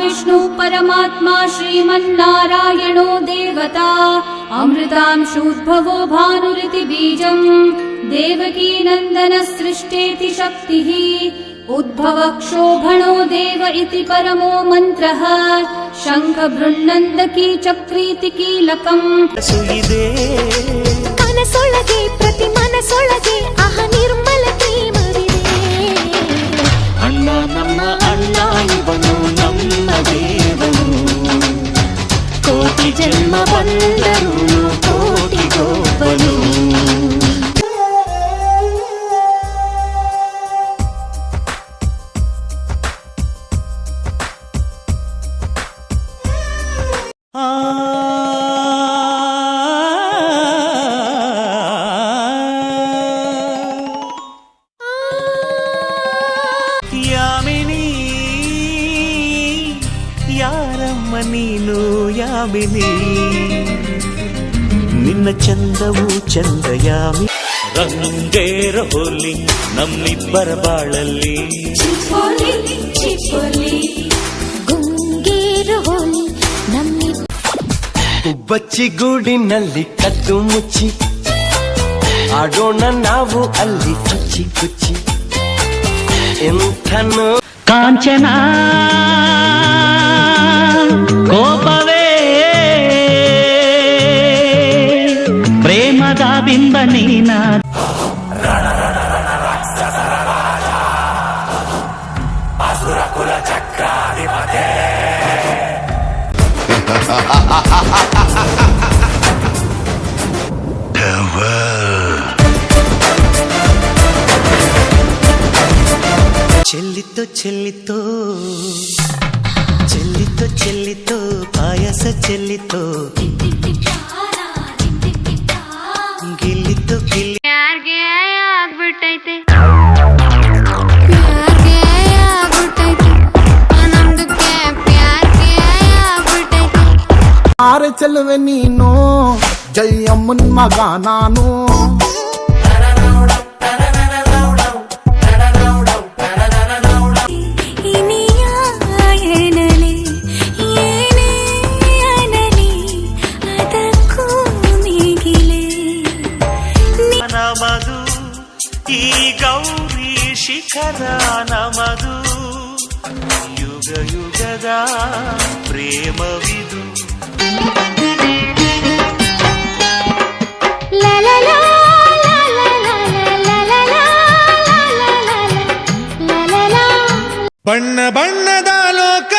महाविष्णुः परमात्मा श्रीमन्नारायणो देवता अमृतांशूद्भवो भानुरिति बीजम् देवकी नन्दनः सृष्टेति शक्तिः उद्भवक्षोभणो देव इति परमो मन्त्रः शङ्ख बृन्नन्दकी चक्रीति कीलकम् ಕನಸೊಳಗೆ ಪ್ರತಿ ಮನಸೊಳಗೆ ಅಹ ನಿರ್ಮಲ ಪ್ರೇಮವಿದೆ ಅಣ್ಣ ನಮ್ಮ ಅಣ್ಣ ಇವನು ನಮ್ಮ ದೇವನು ಕೋಟಿ ಜನ್ಮ ಬಂದರು ಕೋಟಿಗೊಬ್ಬನು ಯಾಮಿನಿ ಯಾರಮ್ಮ ನೀನು ಯಾಮಿನಿ ನಿನ್ನ ಚಂದವು ಚಂದ ಯಾಮಿ ರಂಗೇರ ಹೋಲಿ ನಮ್ಮಿಬ್ಬರ ಬಾಳಲ್ಲಿ ಗುಂಗೇರು ಹೋಲಿ ನಮ್ಮಿ ಬಚ್ಚಿ ಗೂಡಿನಲ್ಲಿ ಕದ್ದು ಮುಚ್ಚಿ ಆಡೋಣ ನಾವು ಅಲ್ಲಿ ಕುಚ್ಚಿ ಕುಚ್ಚಿ ಎಂಥನು ಕಾಂಚನ ಕೋಪವೇ ಪ್ರೇಮದ ಬಿಂಬ ನೀನ ಚೆಲ್ಲಿತೋ ಚೆಲ್ಲಿತೋ ಚೆಲ್ಲಿತೋ ಚೆಲ್ಲಿತೋ ಪಾಯಸ ಚೆಲ್ಲಿತೋ ಗಿಲ್ಲಿತೋ ಗಿಲ್ಲಿ ಯಾರ್ಗೆ ಆಗ್ಬಿಟ್ಟೈತೆ ನಮ್ದಕ್ಕೆ ಪ್ಯಾರ್ಗೆ ಆಗ್ಬಿಟ್ಟೈತೆ ಆರೆ ಚೆಲುವೆ ನೀನು ಜೈ ಅಮ್ಮನ್ ಮಗ ನಾನು ನಮದು ಈ ಗೌರಿ ಶಿಖರ ನಮದು ಯುಗ ಯುಗದ ಪ್ರೇಮವಿದು ಬಣ್ಣ ಬಣ್ಣದ ಲೋಕ